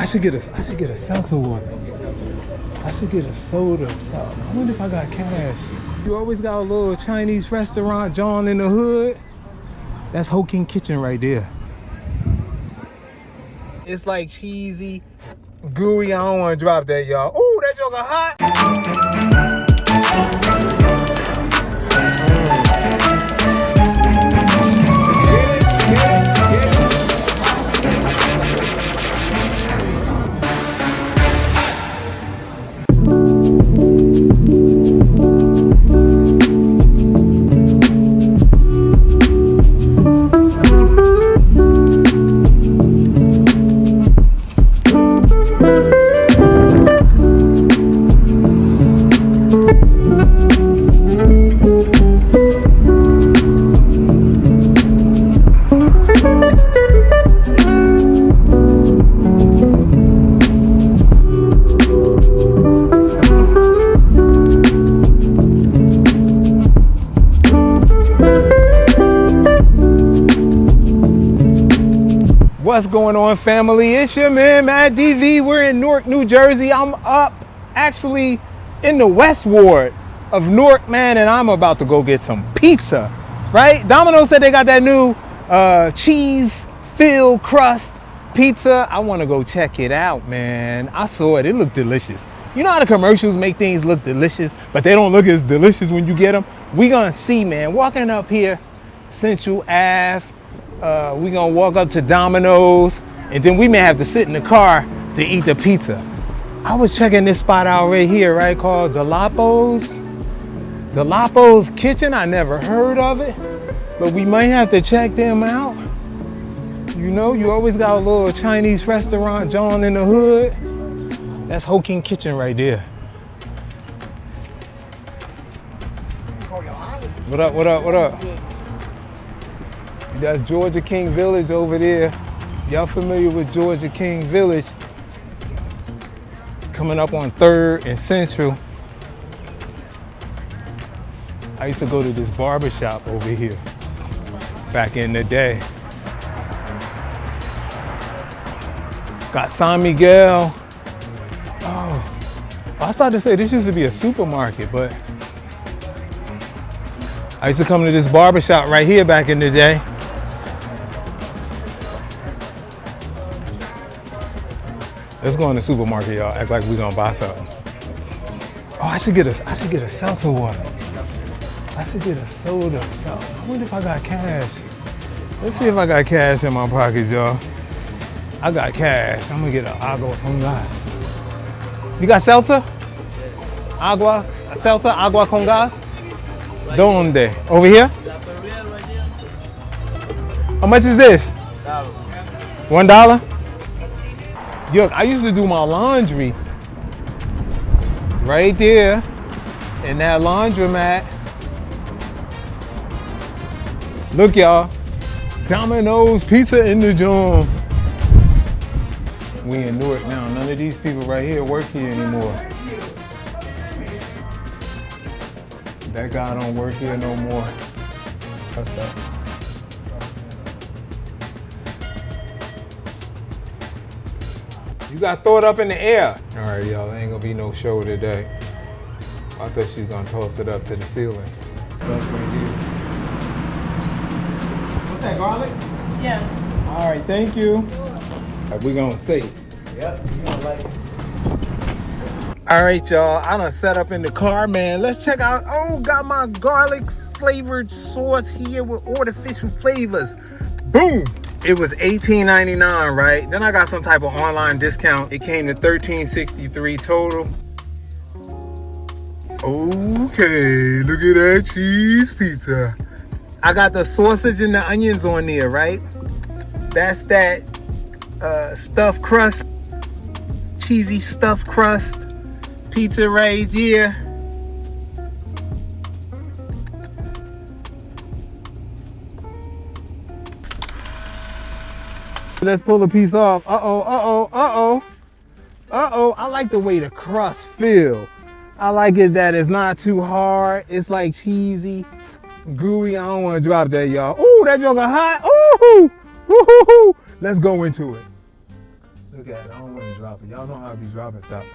I should get a seltzer water. I should get a soda or something. I wonder if I got cash. You always got a little Chinese restaurant, John in the hood. That's Ho King Kitchen right there. It's like cheesy, gooey. I don't want to drop that, y'all. Ooh, that joker hot. What's going on, family? It's your man, Matt DV. We're in Newark, New Jersey. I'm up actually in the West Ward of Newark, man, and I'm about to go get some pizza, right? Domino said they got that new cheese filled crust pizza. I want to go check it out, man. I saw it. It looked delicious. You know how the commercials make things look delicious, but they don't look as delicious when you get them? We gonna see, man. Walking up here, Central Ave. We gonna walk up to Domino's, and then we may have to sit in the car to eat the pizza. I was checking this spot out right here, right, called Delapos Kitchen. I never heard of it, but we might have to check them out. You know, you always got a little Chinese restaurant, John in the hood. That's Ho King Kitchen right there. What up, what up, what up? That's Georgia King Village over there. Y'all familiar with Georgia King Village? Coming up on 3rd and Central. I used to go to this barber shop over here back in the day. Got San Miguel. Oh, I started to say this used to be a supermarket, but I used to come to this barber shop right here back in the day. Let's go in the supermarket, y'all. Act like we gonna buy something. Oh, I should get a seltzer water. I should get a soda or something. I wonder if I got cash. Let's see if I got cash in my pocket, y'all. I got cash. I'm gonna get an agua con gas. You got seltzer? Agua, seltzer, agua con gas? Donde? Over here? How much is this? $1? Yo, I used to do my laundry right there in that laundromat. Look, y'all, Domino's pizza in the joint. We in Newark now. None of these people right here work here anymore. That guy don't work here no more. That's that. You got throw it up in the air. All right, y'all, there ain't gonna be no show today. I thought she was gonna toss it up to the ceiling. What's that, garlic? Yeah. All right, thank you. We gonna see. Yep, you gonna like it. All right, y'all, I done set up in the car, man. Let's check out, oh, got my garlic flavored sauce here with artificial flavors. Boom. It was $18.99, right? Then I got some type of online discount. It came to $13.63 total. Okay, look at that cheese pizza. I got the sausage and the onions on there, right? That's that stuffed crust, cheesy stuffed crust pizza right here. Let's pull a piece off. Uh-oh. I like the way the crust feel. I like it that it's not too hard. It's like cheesy, gooey. I don't want to drop that, y'all. Ooh, that joker hot. Ooh. Let's go into it. Look at it. I don't want to drop it. Y'all know how I be dropping stuff.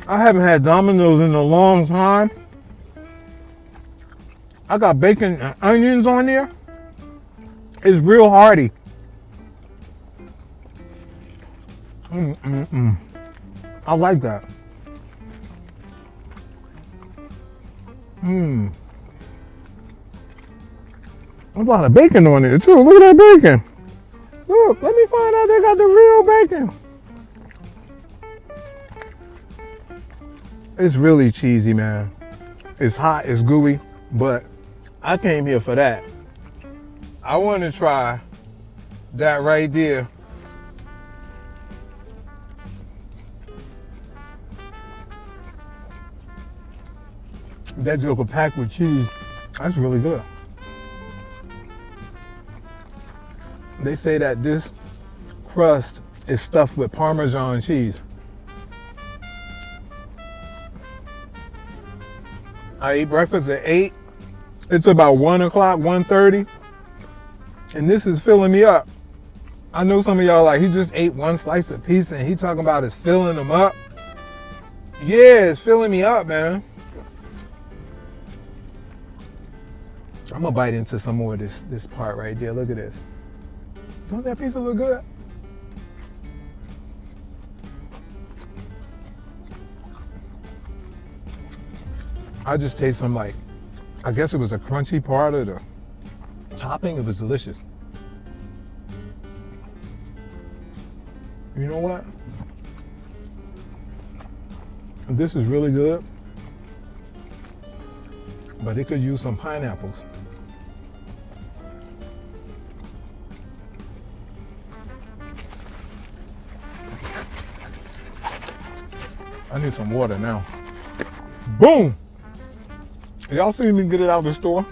I haven't had Domino's in a long time. I got bacon and onions on there. It's real hearty. I like that. A lot of bacon on it too. Look at that bacon. Look, let me find out they got the real bacon. It's really cheesy, man. It's hot, it's gooey, but I came here for that. I want to try that right there. That joker packed with cheese. That's really good. They say that this crust is stuffed with Parmesan cheese. I ate breakfast at 8. It's about 1 o'clock, 1:30. And this is filling me up. I know some of y'all like, he just ate one slice of pizza and he talking about it's filling him up. Yeah, it's filling me up, man. I'm gonna bite into some more of this part right there. Look at this. Don't that pizza look good? I just taste some, like, I guess it was a crunchy part of the topping. It was delicious. You know what? This is really good, but it could use some pineapples. I need some water now. Boom! Y'all seen me get it out of the store?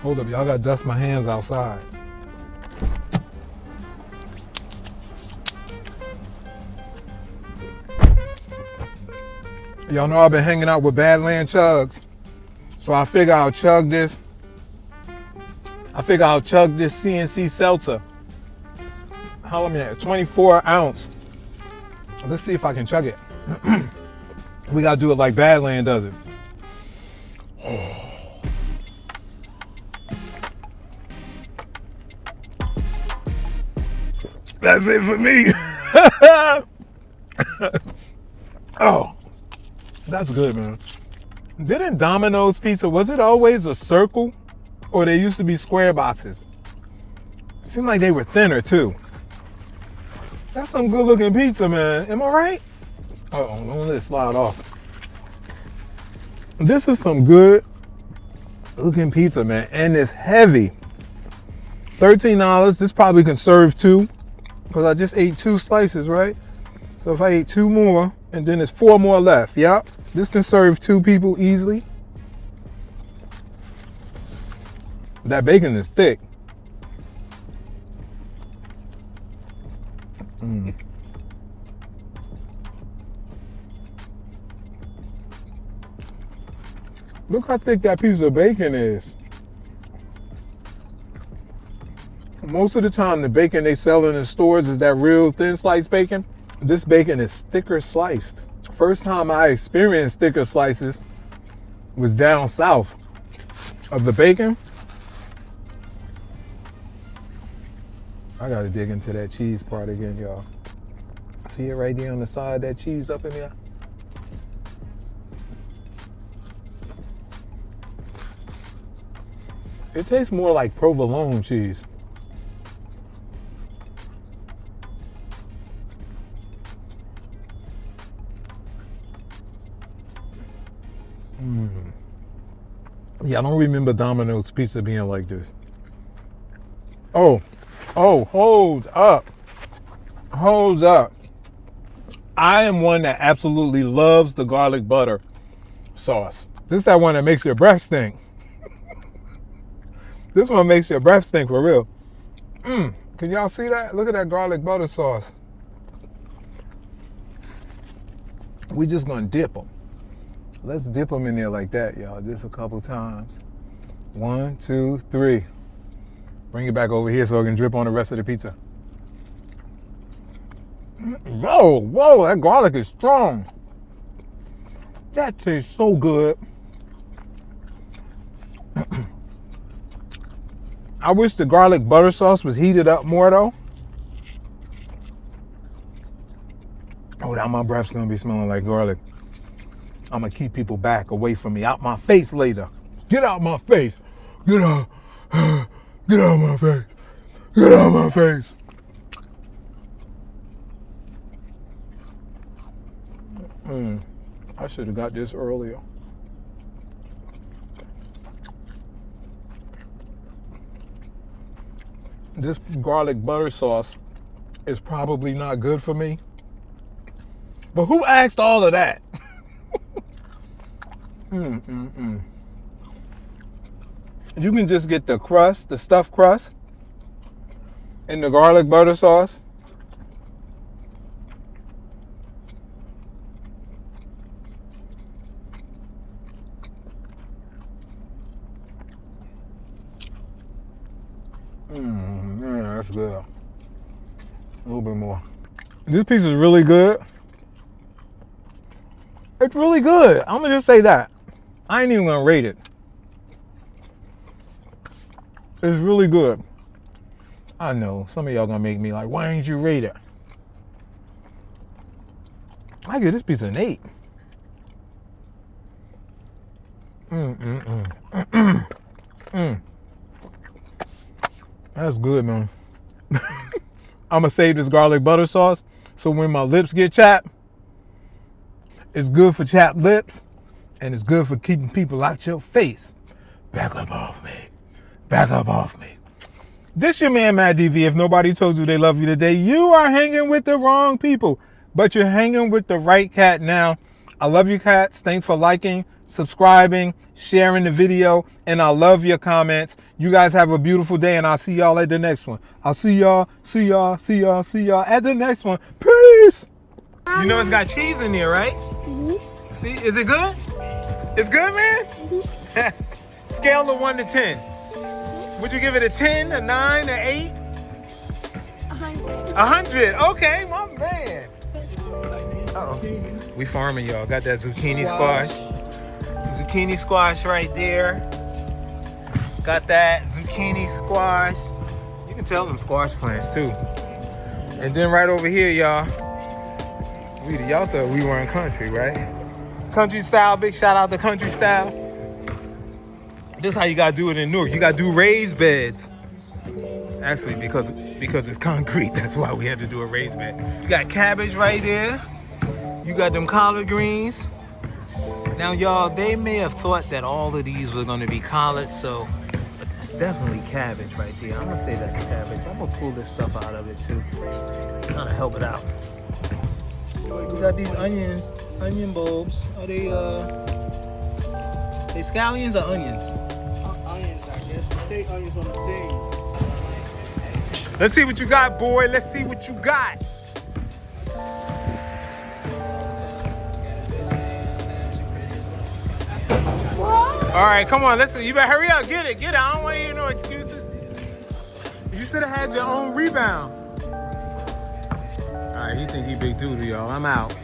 Hold up, y'all gotta dust my hands outside. Y'all know I've been hanging out with Badland Chugs. So I figure I'll chug this. CNC seltzer. How many? 24 ounce. Let's see if I can chug it. We gotta do it like Badland does it. That's it for me. Oh, that's good, man. Didn't Domino's pizza, was it always a circle? Or they used to be square boxes? It seemed like they were thinner too. That's some good looking pizza, man. Am I right? Uh-oh, don't let it slide off. This is some good looking pizza, man. And it's heavy. $13. This probably can serve 2. Because I just ate 2 slices, right? So if I ate 2 more, and then there's 4 more left. Yep. This can serve 2 people easily. That bacon is thick. Look how thick that piece of bacon is. Most of the time, the bacon they sell in the stores is that real thin sliced bacon. This bacon is thicker sliced. First time I experienced thicker slices was down south of the bacon. I gotta dig into that cheese part again, y'all. See it right there on the side, that cheese up in there? It tastes more like provolone cheese. Yeah, I don't remember Domino's pizza being like this. Oh, hold up. I am one that absolutely loves the garlic butter sauce. This is that one that makes your breath stink. This one makes your breath stink for real. Can y'all see that? Look at that garlic butter sauce. We just gonna dip them. Let's dip them in there like that, y'all, just a couple times. 1, 2, 3. Bring it back over here so I can drip on the rest of the pizza. Whoa, that garlic is strong. That tastes so good. I wish the garlic butter sauce was heated up more though. Oh, now my breath's gonna be smelling like garlic. I'm gonna keep people back away from me, out my face later. Get out my face. Get out. Get out my face. Get out my face. I should have got this earlier. This garlic butter sauce is probably not good for me. But who asked all of that? You can just get the crust, the stuffed crust, and the garlic butter sauce. Yeah, that's good. A little bit more. This piece is really good. It's really good. I'm gonna just say that. I ain't even gonna rate it. It's really good. I know some of y'all gonna make me like, why ain't you rate it? I give this piece an 8. That's good, man. I'm gonna save this garlic butter sauce so when my lips get chapped, it's good for chapped lips and it's good for keeping people out your face. Back up off me. Back up off me. This your man, Matt DV. If nobody told you they love you today, you are hanging with the wrong people, but you're hanging with the right cat now. I love you, cats. Thanks for liking, subscribing, sharing the video, and I love your comments. You guys have a beautiful day, and I'll see y'all at the next one. I'll see y'all at the next one. Peace. You know it's got cheese in there, right? Mm-hmm. See, is it good? It's good, man? Mm-hmm. Scale of 1 to 10. Would you give it a 10, a 9, an 8? 100. 100, okay, my man. Uh-oh. We farming, y'all. Got that zucchini squash. Zucchini squash right there. Got that zucchini squash. You can tell them squash plants too. And then right over here, y'all. Y'all thought we were in country, right? Country style, big shout out to country style. This is how you gotta do it in Newark. You gotta do raised beds. Actually, because it's concrete, that's why we had to do a raised bed. You got cabbage right there. You got them collard greens. Now, y'all, they may have thought that all of these were gonna be collards, so but that's definitely cabbage right there. I'm gonna say that's cabbage. I'm gonna pull this stuff out of it too. Kind of help it out. We got these onions, onion bulbs. Are they scallions or onions? Onions, I guess. Say onions on the thing. Let's see what you got, boy. Let's see what you got. All right, come on, listen. You better hurry up. Get it. I don't want to hear no excuses. You should have had your own rebound. All right, he think he big duty, y'all. I'm out.